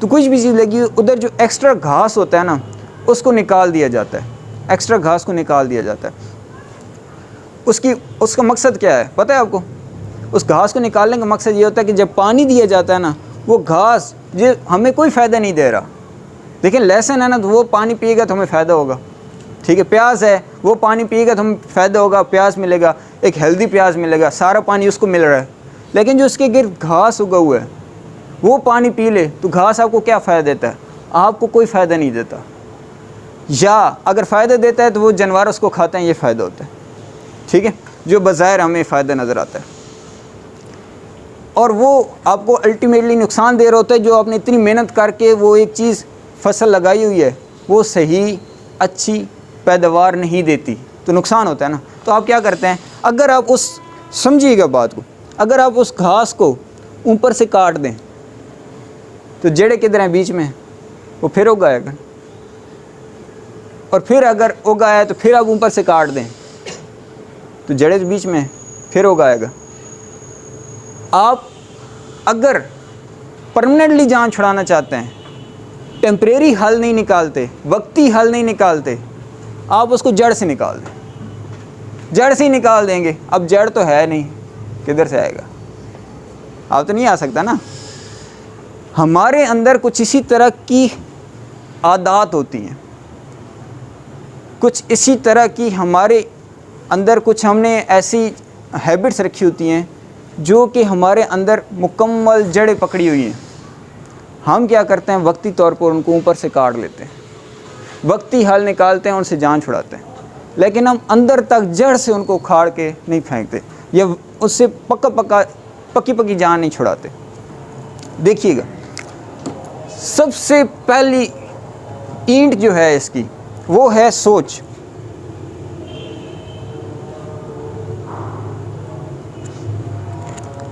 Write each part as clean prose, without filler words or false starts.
तो कुछ भी चीज़ लगी उधर जो एक्स्ट्रा घास होता है ना उसको निकाल दिया जाता है, एक्स्ट्रा घास को निकाल दिया जाता है। उसका मकसद क्या है पता है आपको? उस घास को निकालने का मकसद ये होता है कि जब पानी दिया जाता है ना, वो घास ये हमें कोई फ़ायदा नहीं दे रहा। लेकिन लहसुन है ना, तो वो पानी पिएगा तो हमें फ़ायदा होगा, ठीक है। प्याज है, वो पानी पिएगा तो हमें फ़ायदा होगा, प्याज मिलेगा, एक हेल्दी प्याज मिलेगा, सारा पानी उसको मिल रहा है। लेकिन जो उसके गिर्द घास उगा हुआ है वो पानी पी ले तो घास आपको क्या फ़ायदा देता है? आपको कोई फ़ायदा नहीं देता, या अगर फ़ायदा देता है तो वो जानवर उसको खाते हैं, ये फ़ायदा होता है, ठीक है, जो बज़ाहिर हमें फ़ायदा नज़र आता है। और वो आपको अल्टीमेटली नुकसान दे रहा होता है। जो आपने इतनी मेहनत करके वो एक चीज़ फसल लगाई हुई है वो सही अच्छी पैदावार नहीं देती तो नुकसान होता है ना। तो आप क्या करते हैं, अगर आप उस समझिएगा बात को, अगर आप उस घास को ऊपर से काट दें तो जड़ें किधर हैं? बीच में, वो फिर उगाएगा। और फिर अगर उगाया तो फिर आप ऊपर से काट दें तो जड़ें बीच में, फिर उगाएगा। आप अगर परमानेंटली जान छुड़ाना चाहते हैं, टेम्परेरी हल नहीं निकालते, वक्ती हल नहीं निकालते, आप उसको जड़ से निकाल दें। जड़ से ही निकाल देंगे। अब जड़ तो है नहीं, किधर से आएगा? आप तो नहीं आ सकता ना। हमारे अंदर कुछ इसी तरह की आदत होती हैं, कुछ इसी तरह की हमारे अंदर कुछ हमने ऐसी हैबिट्स रखी होती हैं जो कि हमारे अंदर मुकम्मल जड़ें पकड़ी हुई हैं। हम क्या करते हैं, वक्ती तौर पर उनको ऊपर से काट लेते हैं, वक्ती हल निकालते हैं, उनसे जान छुड़ाते हैं, लेकिन हम अंदर तक जड़ से उनको उखाड़ के नहीं फेंकते या उससे पक्की पक्की जान नहीं छुड़ाते। देखिएगा, सबसे पहली ईंट जो है इसकी वो है सोच।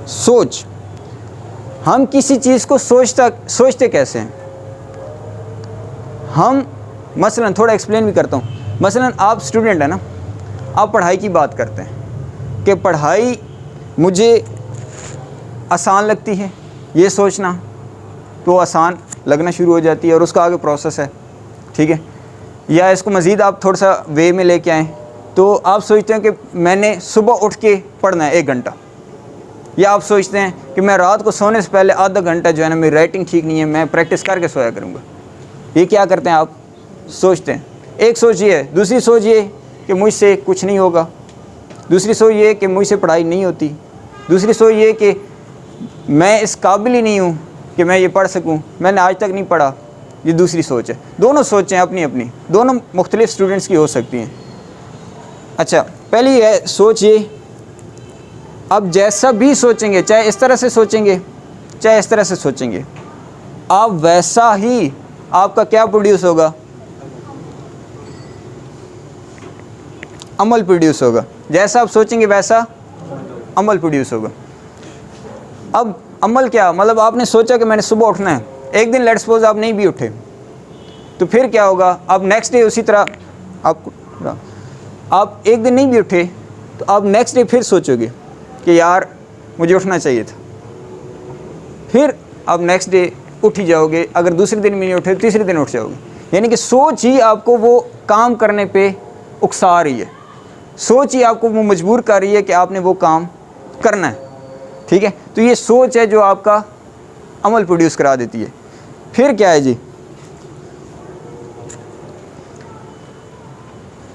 सोच, हम किसी चीज़ को सोचते कैसे हैं? हम मसलन थोड़ा एक्सप्लेन भी करता हूँ। मसलन आप स्टूडेंट है ना, आप पढ़ाई की बात करते हैं कि पढ़ाई मुझे आसान लगती है, ये सोचना तो आसान लगना शुरू हो जाती है और उसका आगे प्रोसेस है, ठीक है। या इसको मज़ीद आप थोड़ा सा वे में लेके आएँ तो आप सोचते हैं कि मैंने सुबह उठ के पढ़ना है 1 घंटा, या आप सोचते हैं कि मैं रात को सोने से पहले आधा घंटा जो है ना, मेरी राइटिंग ठीक नहीं है, मैं प्रैक्टिस करके सोया करूँगा। ये क्या करते हैं आप? सोचते हैं। एक सोच ये है, दूसरी सोच ये कि मुझसे कुछ नहीं होगा, दूसरी सोच ये कि मुझसे पढ़ाई नहीं होती, दूसरी सोच ये कि मैं इस काबिल ही नहीं हूँ कि मैं ये पढ़ सकूँ, मैंने आज तक नहीं पढ़ा। ये दूसरी सोच है। दोनों सोचें अपनी अपनी, दोनों मुख्तलिफ स्टूडेंट्स की हो सकती हैं। अच्छा, पहली है सोच ये, अब जैसा भी सोचेंगे, चाहे इस तरह से सोचेंगे चाहे इस तरह से सोचेंगे, आप वैसा ही आपका क्या प्रोड्यूस होगा? अमल प्रोड्यूस होगा। जैसा आप सोचेंगे वैसा अमल प्रोड्यूस होगा। अब अमल क्या मतलब? आपने सोचा कि मैंने सुबह उठना है, एक दिन लेट्स सपोज आप नहीं भी उठे तो फिर क्या होगा? आप नेक्स्ट डे उसी तरह आप एक दिन नहीं भी उठे तो आप नेक्स्ट डे फिर सोचोगे कि यार मुझे उठना चाहिए था, फिर आप नेक्स्ट डे उठ ही जाओगे। अगर दूसरे दिन भी नहीं उठे तीसरे दिन उठ जाओगे। यानी कि सोच ही आपको वो काम करने पे उकसा रही है, सोच ही आपको वो मजबूर कर रही है कि आपने वो काम करना है, ठीक है। तो ये सोच है जो आपका अमल प्रोड्यूस करा देती है। फिर क्या है जी?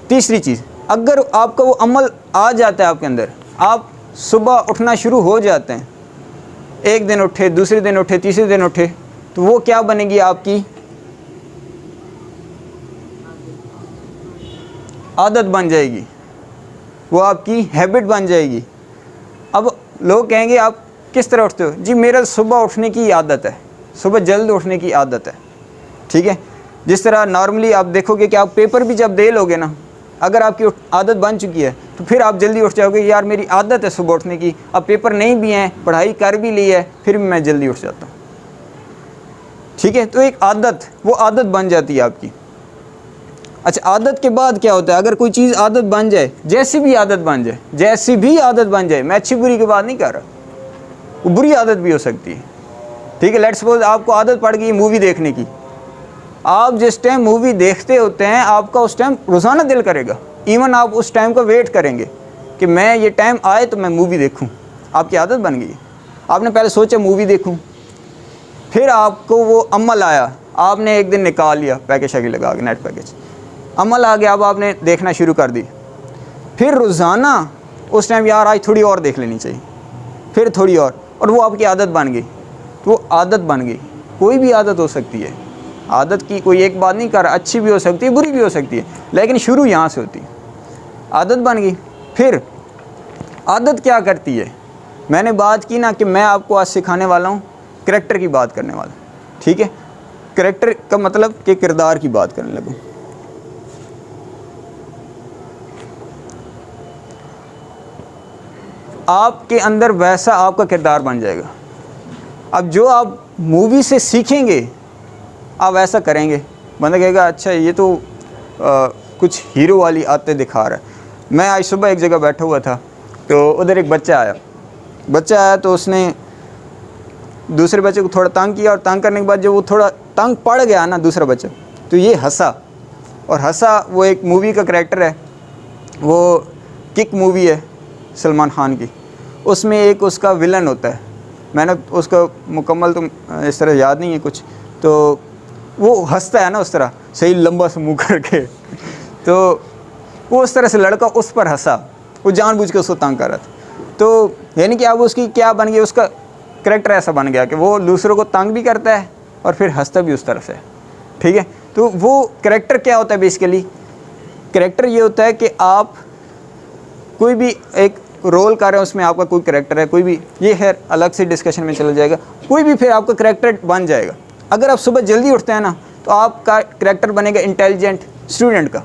तीसरी चीज़, अगर आपका वो अमल आ जाता है आपके अंदर, आप सुबह उठना शुरू हो जाते हैं, एक दिन उठे, दूसरे दिन उठे, तीसरे दिन उठे, तो वो क्या बनेगी? आपकी आदत बन जाएगी, वो आपकी हैबिट बन जाएगी। अब लोग कहेंगे आप किस तरह उठते हो? जी मेरा सुबह उठने की आदत है, सुबह जल्द उठने की आदत है, ठीक है। जिस तरह नॉर्मली आप देखोगे कि आप पेपर भी जब दे लोगे ना, अगर आपकी आदत बन चुकी है तो फिर आप जल्दी उठ जाओगे, यार मेरी आदत है सुबह उठने की। अब पेपर नहीं भी हैं, पढ़ाई कर भी ली है, फिर भी मैं जल्दी उठ जाता हूँ, ठीक है। तो एक आदत, वो आदत बन जाती है आपकी। अच्छा, आदत के बाद क्या होता है? अगर कोई चीज़ आदत बन जाए, जैसी भी आदत बन जाए, जैसी भी आदत बन जाए, मैं अच्छी बुरी की बात नहीं कर रहा, वो बुरी आदत भी हो सकती है, ठीक है, लेट्स सपोज आपको आदत पड़ गई मूवी देखने की, आप जिस टाइम मूवी देखते होते हैं आपका उस टाइम रोज़ाना दिल करेगा, इवन आप उस टाइम का वेट करेंगे कि मैं ये टाइम आए तो मैं मूवी देखूं, आपकी आदत बन गई। आपने पहले सोचा मूवी देखूं, फिर आपको वो अमल आया, आपने एक दिन निकाल लिया पैकेज शैकेज लगा के, नेट पैकेज, अमल आ गया, अब आपने देखना शुरू कर दी, फिर रोज़ाना उस टाइम यार आज थोड़ी और देख लेनी चाहिए, फिर थोड़ी और वो आपकी आदत बन गई। तो वो आदत बन गई, कोई भी आदत हो सकती है, आदत की कोई एक बात नहीं कर, अच्छी भी हो सकती है बुरी भी हो सकती है, लेकिन शुरू यहाँ से होती है। आदत बन गई, फिर आदत क्या करती है, मैंने बात की ना कि मैं आपको आज सिखाने वाला हूँ करैक्टर की बात करने वाला, ठीक है। करैक्टर का मतलब कि किरदार की बात करने लगूँ। आपके अंदर वैसा आपका किरदार बन जाएगा। अब जो आप मूवी से सीखेंगे आप वैसा करेंगे, बंदा कहेगा अच्छा ये तो कुछ हीरो वाली आदतें दिखा रहा है। मैं आज सुबह एक जगह बैठा हुआ था तो उधर एक बच्चा आया तो उसने दूसरे बच्चे को थोड़ा तंग किया, और तंग करने के बाद जब वो थोड़ा तंग पड़ गया ना दूसरा बच्चा, तो ये हंसा, और हंसा। वो एक मूवी का करैक्टर है, वो किक मूवी है सलमान खान की, उसमें एक उसका विलन होता है, मैंने उसका मुकम्मल तो इस तरह याद नहीं है कुछ, तो वो हंसता है ना उस तरह सही लंबा सा मुँह करके, तो वो उस तरह से लड़का उस पर हंसा, वो जानबूझ के उसको तंग कर रहा था। तो यानी कि अब उसकी क्या बन गई, उसका करैक्टर ऐसा बन गया कि वो दूसरों को तंग भी करता है और फिर हंसता भी उस तरह से, ठीक है। तो वो करैक्टर क्या होता है बेसिकली, करैक्टर ये होता है कि आप कोई भी एक रोल कर रहे हैं, उसमें आपका कोई करैक्टर है, कोई भी, ये है अलग से डिस्कशन में चला जाएगा, कोई भी फिर आपका करैक्टर बन जाएगा। अगर आप सुबह जल्दी उठते हैं ना तो आपका करैक्टर बनेगा इंटेलिजेंट स्टूडेंट का,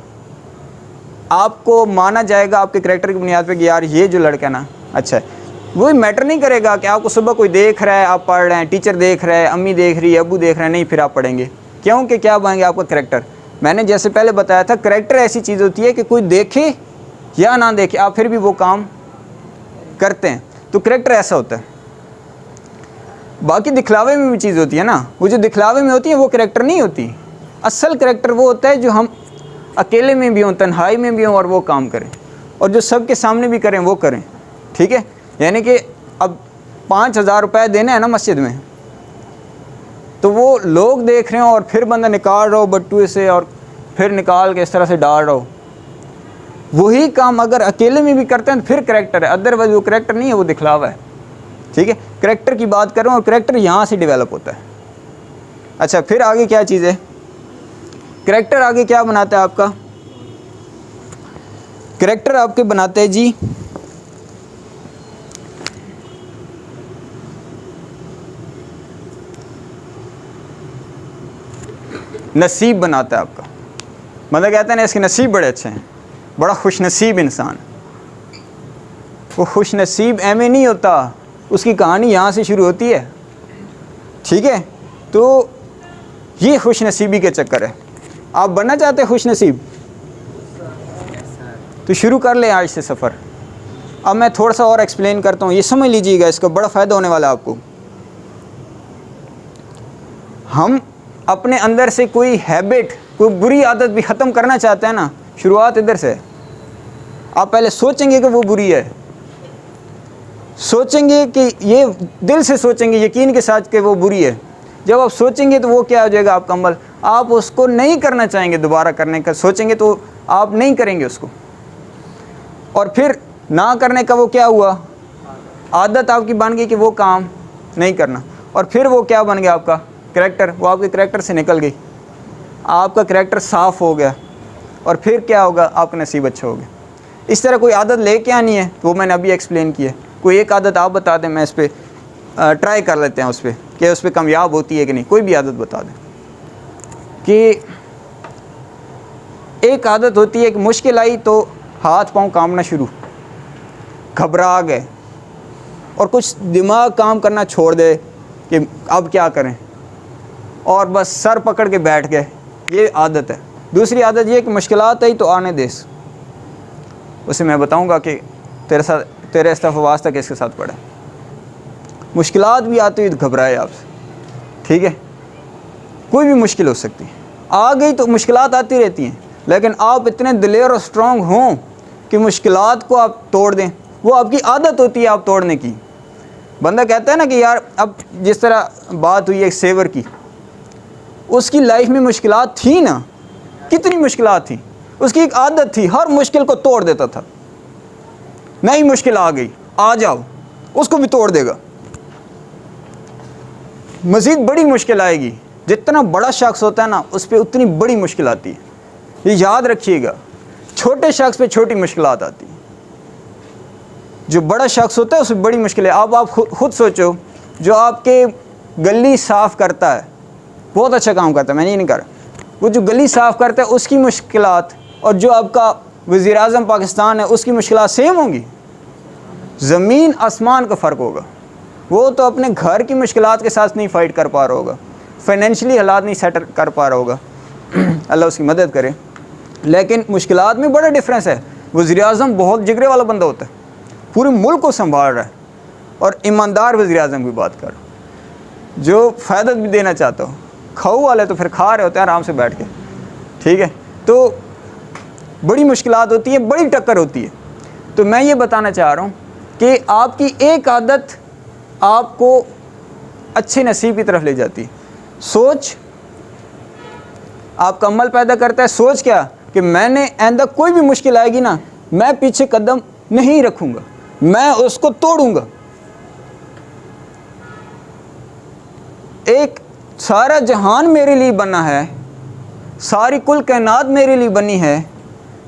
आपको माना जाएगा आपके करैक्टर की बुनियाद पे कि यार ये जो लड़का है ना अच्छा है। वही मैटर नहीं करेगा कि आपको सुबह कोई देख रहा है आप पढ़ रहे हैं, टीचर देख रहा है, अम्मी देख रही है, अब्बू देख रहे हैं, नहीं फिर आप पढ़ेंगे, क्योंकि क्या बनेंगे आपका करैक्टर। मैंने जैसे पहले बताया था करैक्टर ऐसी चीज़ होती है कि कोई देखे या ना देखे आप फिर भी वो काम करते हैं, तो करैक्टर ऐसा होता है। बाकी दिखलावे में भी चीज़ होती है ना, वो जो दिखलावे में होती है वो करैक्टर नहीं होती। असल करैक्टर वो होता है जो हम अकेले में भी हों, तन्हाई में भी हों और वो काम करें, और जो सबके सामने भी करें वो करें, ठीक है। यानी कि अब 5,000 रुपये देने हैं ना मस्जिद में, तो वो लोग देख रहे हो और फिर बंदा निकाल रहा हो बट्टुए से और फिर निकाल के इस तरह से डाल रहा हो, वही काम अगर अकेले में भी करते हैं तो फिर करैक्टर है, अदरवाइज वो करैक्टर नहीं है, वो दिखलावा है, ठीक है। करैक्टर की बात कर रहा हूँ और करैक्टर यहाँ से डेवलप होता है। अच्छा, फिर आगे क्या चीज़ है, करैक्टर आगे क्या बनाता है आपका, करैक्टर आपके बनाते हैं जी नसीब बनाता है आपका। मतलब कहते हैं ना इसके नसीब बड़े अच्छे हैं, बड़ा खुश नसीब इंसान। वो खुश नसीब एम नहीं होता, उसकी कहानी यहाँ से शुरू होती है, ठीक है। तो ये खुश नसीबी के चक्कर है। आप बनना चाहते हैं खुश नसीब, तो शुरू कर लें आज से सफ़र। अब मैं थोड़ा सा और एक्सप्लेन करता हूँ, ये समझ लीजिएगा, इसका बड़ा फ़ायदा होने वाला है आपको। हम अपने अंदर से कोई हैबिट, कोई बुरी आदत भी ख़त्म करना चाहते हैं ना, शुरुआत इधर से। आप पहले सोचेंगे कि वो बुरी है, सोचेंगे कि ये दिल से सोचेंगे यकीन के साथ कि वो बुरी है। जब आप सोचेंगे तो वो क्या हो जाएगा आपका अमल, आप उसको नहीं करना चाहेंगे, दोबारा करने का सोचेंगे तो आप नहीं करेंगे उसको, और फिर ना करने का वो क्या हुआ, आदत आपकी बन गई कि वो काम नहीं करना, और फिर वो क्या बन गया आपका करैक्टर, वो आपके करैक्टर से निकल गई, आपका करैक्टर साफ़ हो गया, और फिर क्या होगा, आपका नसीब अच्छा हो गया। इस तरह कोई आदत लेके आनी है तो वो मैंने अभी एक्सप्लेन किया। कोई एक आदत आप बता दें, मैं इस पर ट्राई कर लेते हैं उस पर कि उस पर कामयाब होती है कि नहीं। कोई भी आदत बता दें कि एक आदत होती है कि मुश्किल आई तो हाथ पाँव कांपना शुरू, घबरा गए और कुछ दिमाग काम करना छोड़ दे कि अब क्या करें, और बस सर पकड़ के बैठ गए, ये आदत है। दूसरी आदत ये कि मुश्किलात आई तो आने दे, उसे मैं बताऊंगा कि तेरे इस्तफावास तक इसके साथ पड़ा। मुश्किलात भी आती हुई तो घबराए आपसे, ठीक है, कोई भी मुश्किल हो सकती है, आ गई तो मुश्किलात आती रहती हैं, लेकिन आप इतने दिलेर और स्ट्रॉन्ग हों कि मुश्किलात को आप तोड़ दें। वो आपकी आदत होती है आप तोड़ने की। बंदा कहता है ना कि यार, अब जिस तरह बात हुई एक सेवर की, उसकी लाइफ में मुश्किलात थी ना, कितनी मुश्किलात थी, उसकी एक आदत थी, हर मुश्किल को तोड़ देता था। नई मुश्किल आ गई, आ जाओ, उसको भी तोड़ देगा। मज़ीद बड़ी मुश्किल आएगी, जितना बड़ा शख्स होता है ना, उस पर उतनी बड़ी मुश्किल आती है। ये याद रखिएगा, छोटे शख्स पे छोटी मुश्किलात आती है, जो बड़ा शख्स होता है उसमें बड़ी मुश्किल है। अब आप खुद सोचो, जो आपके गली साफ़ करता है, बहुत अच्छा काम करता है, मैं नहीं कर रहा, वो जो गली साफ़ करता है उसकी मुश्किलात और जो आपका वज़ीर आज़म पाकिस्तान है उसकी मुश्किलात सेम होंगी? ज़मीन आसमान का फ़र्क होगा। वो तो अपने घर की मुश्किलात के साथ नहीं फ़ाइट कर पा रहा होगा, फाइनेंशियली हालात नहीं सेटल कर पा रहा होगा, अल्लाह उसकी मदद करे, लेकिन मुश्किलात में बड़ा डिफरेंस है। वज़ीर आज़म बहुत जिगरे वाला बंदा होता है, पूरे मुल्क को संभाल रहा है, और ईमानदार वज़ीर आज़म की बात कर, जो फ़ायदा भी देना चाहता हो। खाऊ वाले तो फिर खा रहे होते हैं आराम से बैठ के, ठीक है। तो बड़ी मुश्किलात होती है, बड़ी टक्कर होती है। तो मैं ये बताना चाह रहा हूँ कि आपकी एक आदत आपको अच्छे नसीब की तरफ ले जाती है। सोच आपका अमल पैदा करता है। सोच क्या कि मैंने आइंदा कोई भी मुश्किल आएगी ना, मैं पीछे कदम नहीं रखूँगा, मैं उसको तोड़ूंगा। एक सारा जहान मेरे लिए बना है, सारी कुल कायनात मेरे लिए बनी है,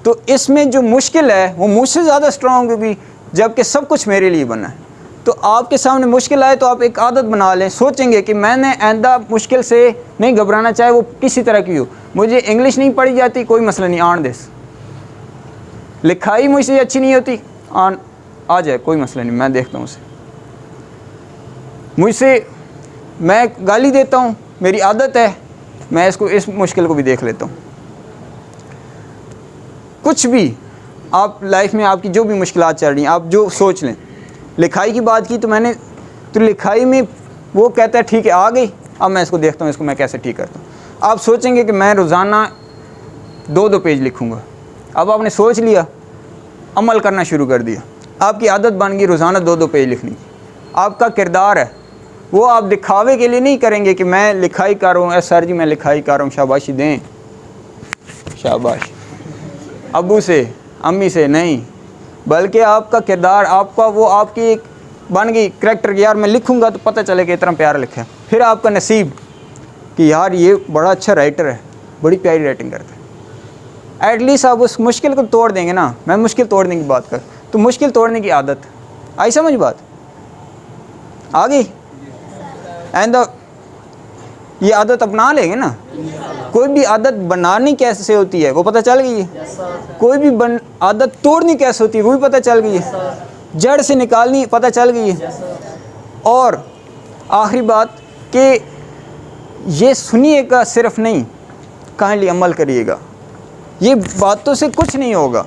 तो इसमें जो मुश्किल है वो मुझसे ज़्यादा स्ट्रॉन्ग होगी, जबकि सब कुछ मेरे लिए बना है। तो आपके सामने मुश्किल आए तो आप एक आदत बना लें, सोचेंगे कि मैंने आइंदा मुश्किल से नहीं घबराना, चाहे वो किसी तरह की हो। मुझे इंग्लिश नहीं पढ़ी जाती, कोई मसला नहीं, आन देस। लिखाई मुझसे अच्छी नहीं होती, आ जाए, कोई मसला नहीं, मैं देखता हूँ उसे। मुझसे मैं गाली देता हूँ, मेरी आदत है, मैं इस मुश्किल को भी देख लेता हूँ। कुछ भी आप लाइफ में आपकी जो भी मुश्किलात चल रही हैं, आप जो सोच लें। लिखाई की बात की तो मैंने, तो लिखाई में वो कहता है ठीक है आ गई, अब मैं इसको देखता हूँ, इसको मैं कैसे ठीक करता हूँ। आप सोचेंगे कि मैं रोज़ाना 2-2 पेज लिखूँगा। अब आपने सोच लिया, अमल करना शुरू कर दिया, आपकी आदत बन गई रोज़ाना 2-2 पेज लिखने की। आपका किरदार है, वो आप दिखावे के लिए नहीं करेंगे कि मैं लिखाई कर रहा हूँ, सर जी मैं लिखाई कर रहा हूँ, शाबाशी दें, शाबाश अब्बू से अम्मी से नहीं, बल्कि आपका किरदार, आपका वो आपकी एक बन गई करैक्टर कि यार मैं लिखूँगा तो पता चले कि इतना प्यारा लिखा है। फिर आपका नसीब कि यार ये बड़ा अच्छा राइटर है, बड़ी प्यारी राइटिंग करता है। एटलीस्ट आप उस मुश्किल को तोड़ देंगे ना। मैं मुश्किल तोड़ने की बात कर, तो मुश्किल तोड़ने की आदत आई, समझ बात आ गई? एंड ये आदत अपना लेंगे ना। कोई भी आदत बनानी कैसे होती है वो पता चल गई है, कोई भी आदत तोड़नी कैसे होती है वो भी पता चल गई है, जड़ से निकालनी पता चल गई है। और आखिरी बात कि ये सुनिएगा सिर्फ नहीं, काइंडली अमल करिएगा। ये बातों से कुछ नहीं होगा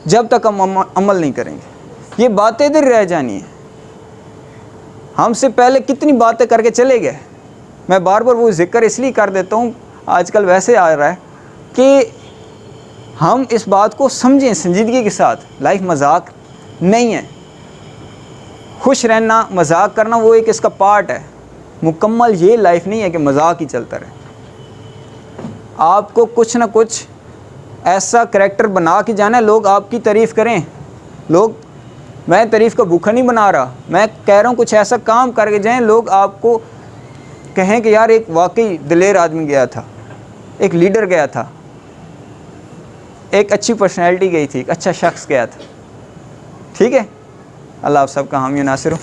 जब तक हम अमल नहीं करेंगे। ये बातें इधर रह जानी है। हमसे पहले कितनी बातें करके चले गए। मैं बार बार वो जिक्र इसलिए कर देता हूँ, आजकल वैसे आ रहा है कि हम इस बात को समझें संजीदगी के साथ। लाइफ मजाक नहीं है। खुश रहना, मजाक करना वो एक इसका पार्ट है। मुकम्मल ये लाइफ नहीं है कि मजाक ही चलता रहे। आपको कुछ ना कुछ ऐसा करैक्टर बना के जाना है, लोग आपकी तारीफ़ करें। लोग, मैं तारीफ़ का भूखा नहीं बना रहा, मैं कह रहा हूँ कुछ ऐसा काम करके जाएं लोग आपको कहें कि यार एक वाकई दिलेर आदमी गया था, एक लीडर गया था, एक अच्छी पर्सनैलिटी गई थी, एक अच्छा शख्स गया था। ठीक है, अल्लाह आप सबका हामी नासिर हो।